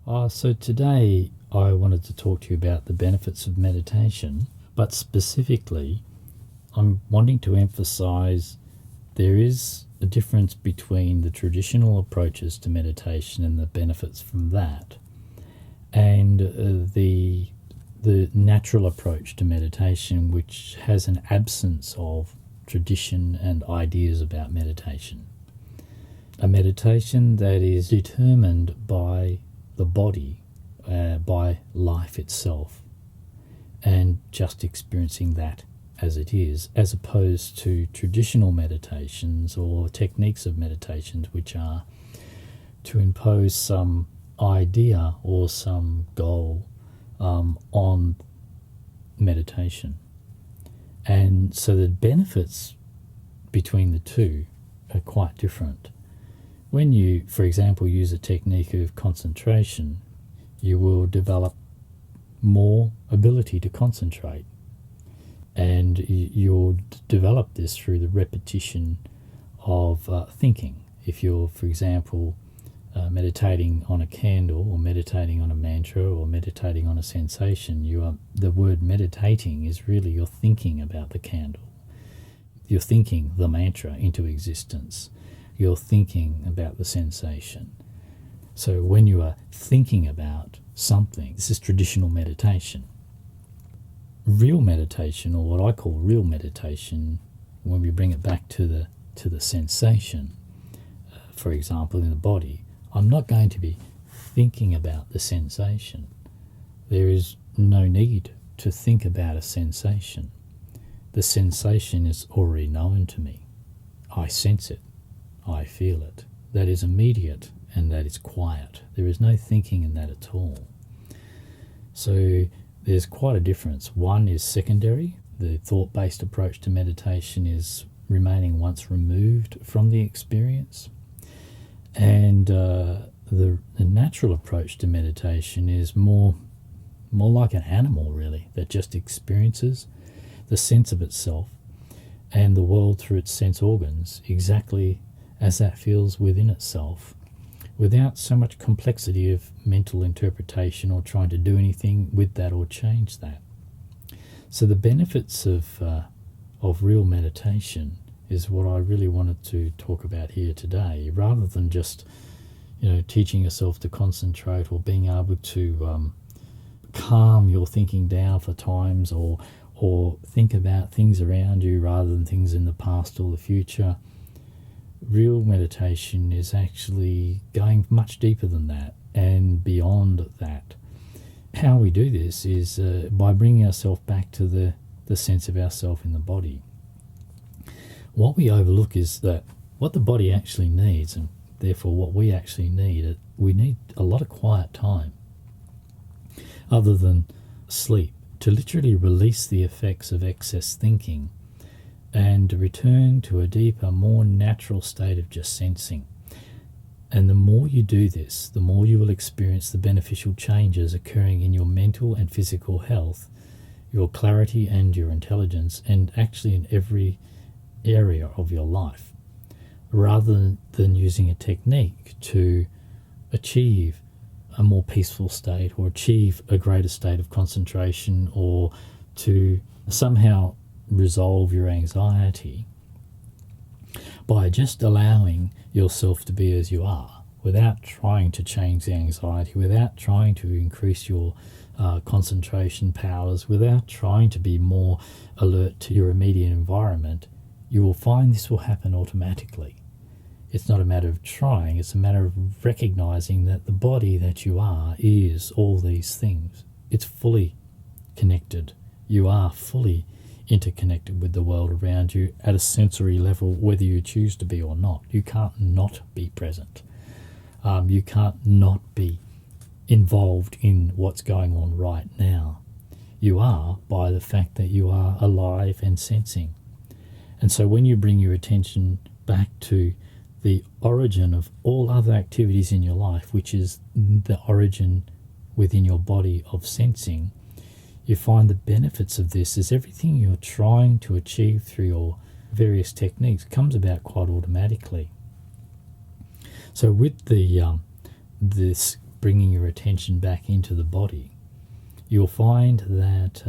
So today I wanted to talk to you about the benefits of meditation, but specifically I'm wanting to emphasize there is a difference between the traditional approaches to meditation and the benefits from that, and the natural approach to meditation, which has an absence of tradition and ideas about meditation. A meditation that is determined by the body, by life itself, and just experiencing that as it is, as opposed to traditional meditations or techniques of meditations which are to impose some idea or some goal on meditation. And so the benefits between the two are quite different. When you, for example, use a technique of concentration, you will develop more ability to concentrate. And you'll develop this through the repetition of thinking. If you're, for example, meditating on a candle or meditating on a mantra or meditating on a sensation, the word meditating is really you're thinking about the candle. You're thinking the mantra into existence. You're thinking about the sensation. So when you are thinking about something, this is traditional meditation. Real meditation, or what I call real meditation, when we bring it back to the sensation, for example, in the body, I'm not going to be thinking about the sensation. There is no need to think about a sensation. The sensation is already known to me. I sense it. I feel it. That is immediate and that is quiet. There is no thinking in that at all. So there's quite a difference. One is secondary. The thought-based approach to meditation is remaining once removed from the experience. And the natural approach to meditation is more like an animal, really, that just experiences the sense of itself and the world through its sense organs exactly as that feels within itself, without so much complexity of mental interpretation or trying to do anything with that or change that. So the benefits of real meditation is what I really wanted to talk about here today, rather than just teaching yourself to concentrate or being able to calm your thinking down for times, or think about things around you rather than things in the past or the future. Real meditation is actually going much deeper than that and beyond that. How we do this is by bringing ourselves back to the sense of ourself in the body. What we overlook is that what the body actually needs, and therefore what we actually need, we need a lot of quiet time, other than sleep, to literally release the effects of excess thinking and return to a deeper, more natural state of just sensing. And the more you do this, the more you will experience the beneficial changes occurring in your mental and physical health, your clarity and your intelligence, and actually in every area of your life, rather than using a technique to achieve a more peaceful state or achieve a greater state of concentration or to somehow resolve your anxiety. By just allowing yourself to be as you are, without trying to change the anxiety, without trying to increase your concentration powers, without trying to be more alert to your immediate environment, you will find this will happen automatically. It's not a matter of trying, it's a matter of recognizing that the body that you are is all these things. It's fully connected. You are fully interconnected with the world around you at a sensory level, whether you choose to be or not. You can't not be present. You can't not be involved in what's going on right now. You are by the fact that you are alive and sensing. And so when you bring your attention back to the origin of all other activities in your life, which is the origin within your body of sensing, you find the benefits of this is everything you're trying to achieve through your various techniques comes about quite automatically. So with this bringing your attention back into the body, you'll find that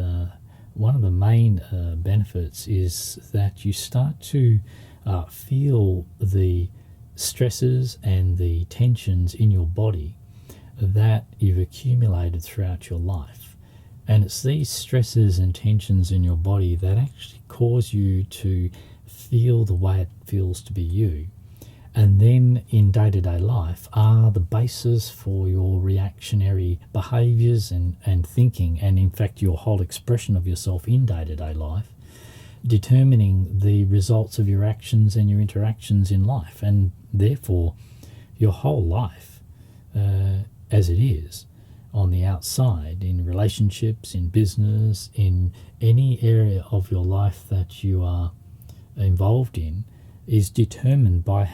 one of the main benefits is that you start to feel the stresses and the tensions in your body that you've accumulated throughout your life. And it's these stresses and tensions in your body that actually cause you to feel the way it feels to be you. And then in day-to-day life are the basis for your reactionary behaviours and thinking, and in fact your whole expression of yourself in day-to-day life, determining the results of your actions and your interactions in life, and therefore your whole life as it is on the outside, in relationships, in business, in any area of your life that you are involved in, is determined by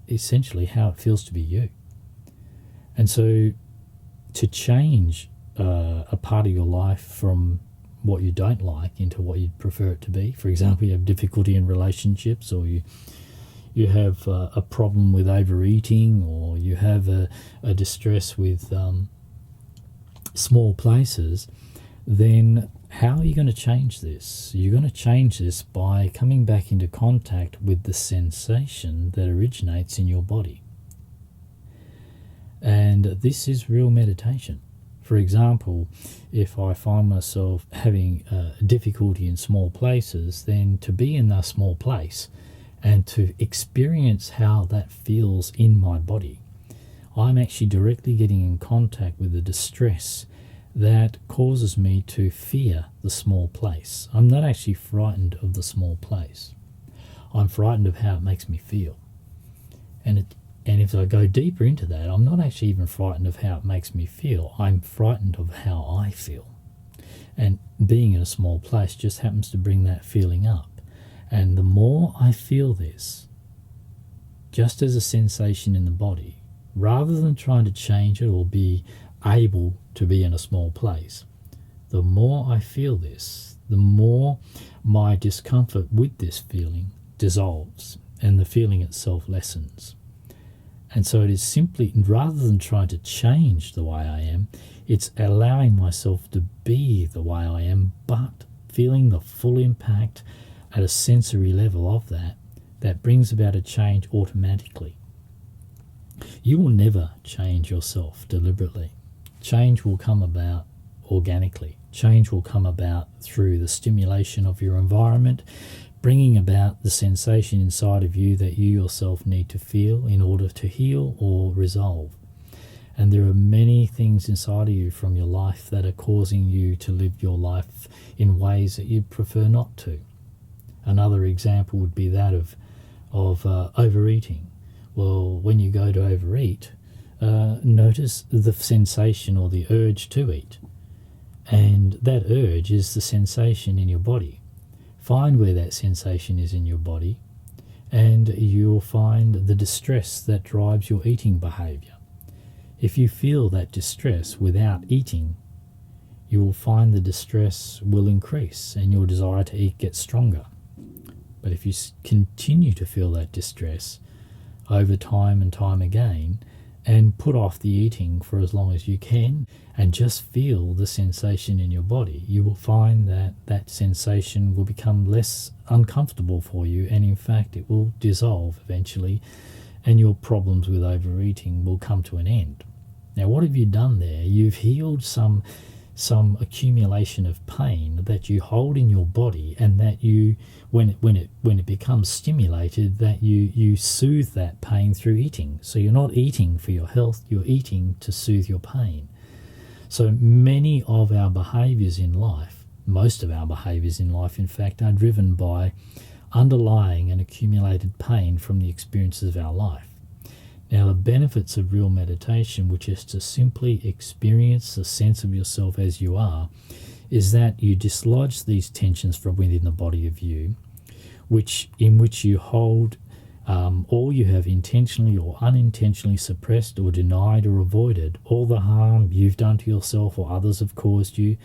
essentially how it feels to be you. And so to change a part of your life from what you don't like into what you'd prefer it to be, for example, you have difficulty in relationships, or you have a problem with overeating, or you have a distress with small places, then how are you going to change this? You're going to change this by coming back into contact with the sensation that originates in your body. And this is real meditation. For example, if I find myself having difficulty in small places, then to be in that small place and to experience how that feels in my body, I'm actually directly getting in contact with the distress that causes me to fear the small place. I'm not actually frightened of the small place. I'm frightened of how it makes me feel. And if I go deeper into that, I'm not actually even frightened of how it makes me feel. I'm frightened of how I feel. And being in a small place just happens to bring that feeling up. And the more I feel this, just as a sensation in the body, rather than trying to change it or be able to be in a small place, the more I feel this, the more my discomfort with this feeling dissolves and the feeling itself lessens. And so it is simply, rather than trying to change the way I am, it's allowing myself to be the way I am, but feeling the full impact at a sensory level of that brings about a change automatically. You will never change yourself deliberately. Change will come about organically. Change will come about through the stimulation of your environment, bringing about the sensation inside of you that you yourself need to feel in order to heal or resolve. And there are many things inside of you from your life that are causing you to live your life in ways that you'd prefer not to. Another example would be that of overeating. Well, when you go to overeat, notice the sensation or the urge to eat. And that urge is the sensation in your body. Find where that sensation is in your body, and you'll find the distress that drives your eating behavior. If you feel that distress without eating, you will find the distress will increase and your desire to eat gets stronger. But if you continue to feel that distress over time and time again, and put off the eating for as long as you can, and just feel the sensation in your body, you will find that that sensation will become less uncomfortable for you, and in fact it will dissolve eventually, and your problems with overeating will come to an end. Now, what have you done there? You've healed some accumulation of pain that you hold in your body, and that you, when it becomes stimulated, that you soothe that pain through eating. So you're not eating for your health, you're eating to soothe your pain. So many of our behaviours in life, most of our behaviours in life, in fact, are driven by underlying and accumulated pain from the experiences of our life. Now, the benefits of real meditation, which is to simply experience the sense of yourself as you are, is that you dislodge these tensions from within the body of you, in which you hold or you have intentionally or unintentionally suppressed or denied or avoided all the harm you've done to yourself or others have caused you.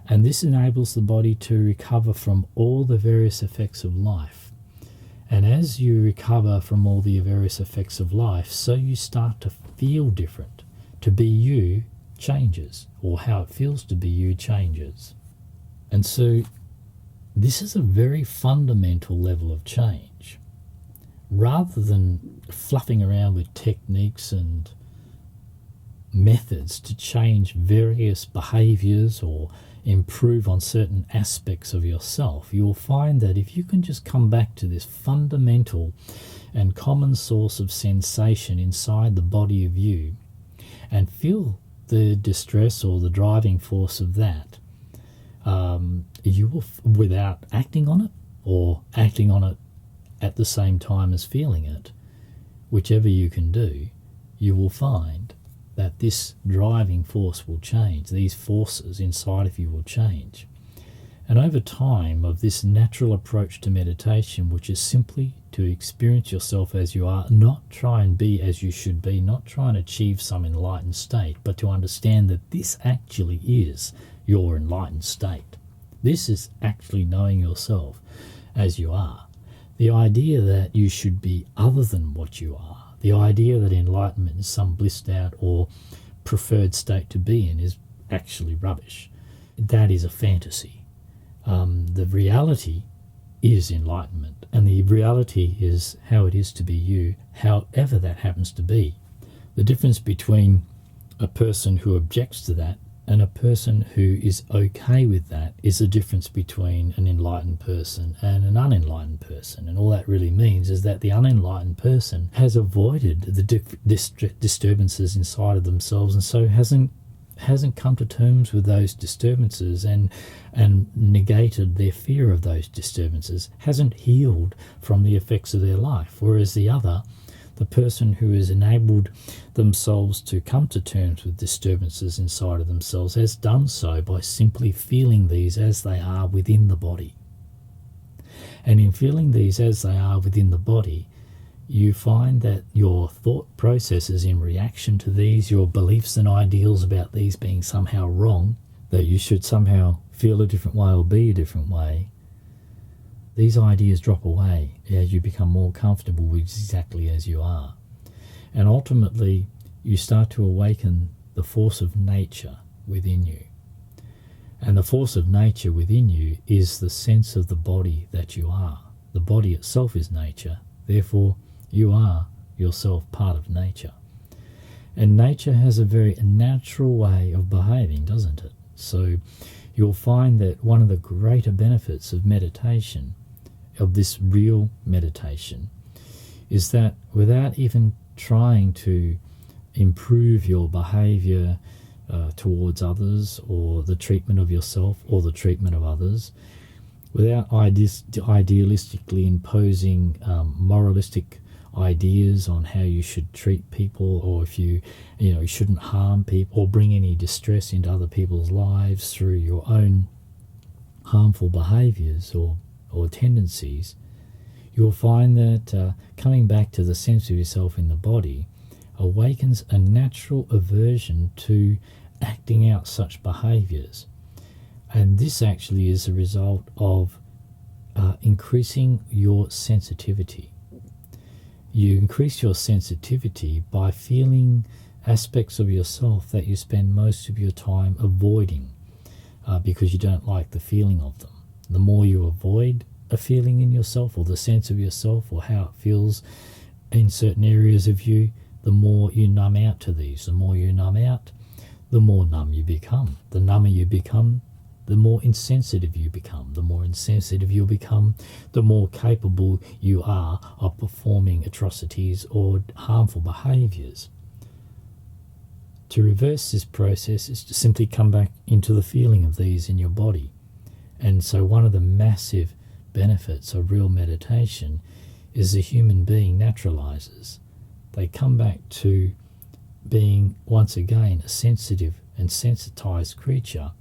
And this enables the body to recover from all the various effects of life. And as you recover from all the various effects of life, so you start to feel different, to be you changes, or how it feels to be you changes. And so this is a very fundamental level of change. Rather than fluffing around with techniques and methods to change various behaviors or improve on certain aspects of yourself, you'll find that if you can just come back to this fundamental and common source of sensation inside the body of you and feel the distress or the driving force of that, you will, without acting on it or acting on it at the same time as feeling it, whichever you can do, you will find that this driving force will change. These forces inside of you will change. And over time of this natural approach to meditation, which is simply to experience yourself as you are, not try and be as you should be, not try and achieve some enlightened state, but to understand that this actually is your enlightened state. This is actually knowing yourself as you are. The idea that you should be other than what you are, the idea that enlightenment is some blissed out or preferred state to be in, is actually rubbish. That is a fantasy. The reality is enlightenment, and the reality is how it is to be you, however that happens to be. The difference between a person who objects to that and a person who is okay with that is the difference between an enlightened person and an unenlightened person. And all that really means is that the unenlightened person has avoided the disturbances inside of themselves, and so hasn't come to terms with those disturbances and negated their fear of those disturbances, hasn't healed from the effects of their life. Whereas the other, the person who has enabled themselves to come to terms with disturbances inside of themselves, has done so by simply feeling these as they are within the body. And in feeling these as they are within the body, you find that your thought processes in reaction to these, your beliefs and ideals about these being somehow wrong, that you should somehow feel a different way or be a different way, these ideas drop away as you become more comfortable with exactly as you are. And ultimately, you start to awaken the force of nature within you. And the force of nature within you is the sense of the body that you are. The body itself is nature, therefore you are yourself part of nature. And nature has a very natural way of behaving, doesn't it? So you'll find that one of the greater benefits of meditation, of this real meditation, is that without even trying to improve your behavior towards others, or the treatment of yourself or the treatment of others, without idealistically imposing moralistic ideas on how you should treat people, or if you shouldn't harm people or bring any distress into other people's lives through your own harmful behaviors or tendencies, you'll find that coming back to the sense of yourself in the body awakens a natural aversion to acting out such behaviors. And this actually is a result of increasing your sensitivity. You increase your sensitivity by feeling aspects of yourself that you spend most of your time avoiding because you don't like the feeling of them. The more you avoid a feeling in yourself, or the sense of yourself, or how it feels in certain areas of you, the more you numb out to these. The more you numb out, the more numb you become. The number you become, the more insensitive you become. The more insensitive you become, the more capable you are of performing atrocities or harmful behaviours. To reverse this process is to simply come back into the feeling of these in your body. And so one of the massive benefits of real meditation is the human being naturalizes. They come back to being once again a sensitive and sensitized creature,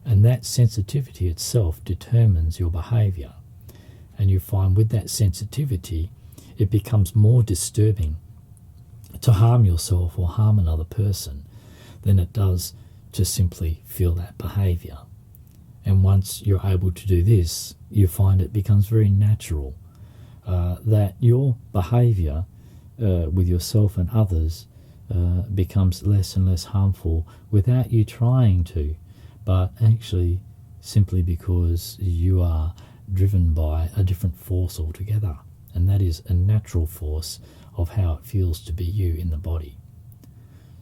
and that sensitivity itself determines your behavior. And you find with that sensitivity, it becomes more disturbing to harm yourself or harm another person than it does to simply feel that behavior. And once you're able to do this, you find it becomes very natural that your behavior with yourself and others becomes less and less harmful without you trying to, but actually simply because you are driven by a different force altogether, and that is a natural force of how it feels to be you in the body.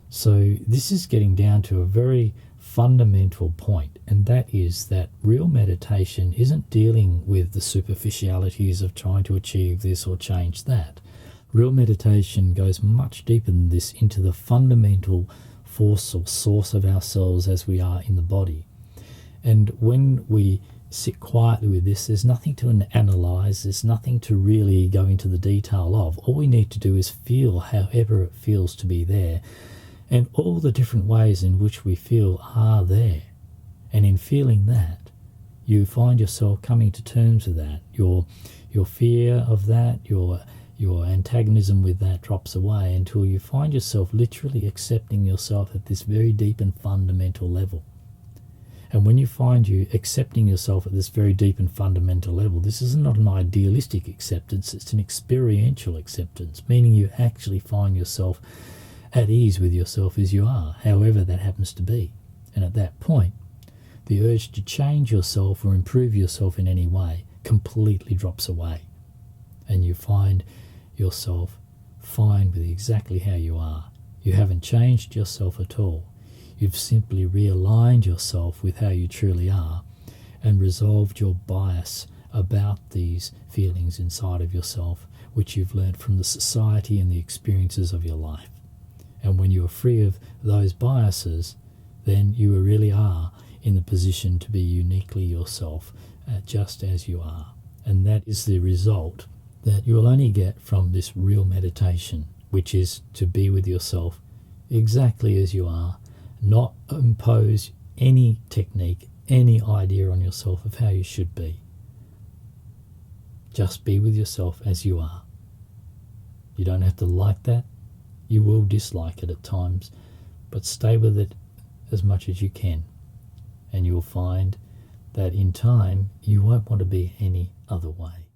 So this is getting down to a very fundamental point, and that is that real meditation isn't dealing with the superficialities of trying to achieve this or change that. Real meditation goes much deeper than this into the fundamental force or source of ourselves as we are in the body. And when we sit quietly with this, there's nothing to analyze, there's nothing to really go into the detail of. All we need to do is feel however it feels to be there, and all the different ways in which we feel are there. And in feeling that, you find yourself coming to terms with that. Your fear of that, your antagonism with that drops away until you find yourself literally accepting yourself at this very deep and fundamental level. And when you find you accepting yourself at this very deep and fundamental level, this is not an idealistic acceptance, it's an experiential acceptance, meaning you actually find yourself at ease with yourself as you are, however that happens to be. And at that point, the urge to change yourself or improve yourself in any way completely drops away. And you find yourself fine with exactly how you are. You haven't changed yourself at all. You've simply realigned yourself with how you truly are and resolved your bias about these feelings inside of yourself, which you've learned from the society and the experiences of your life. And when you are free of those biases, then you really are in the position to be uniquely yourself, just as you are. And that is the result that you will only get from this real meditation, which is to be with yourself exactly as you are, not impose any technique, any idea on yourself of how you should be. Just be with yourself as you are. You don't have to like that. You will dislike it at times, but stay with it as much as you can, and you'll find that in time you won't want to be any other way.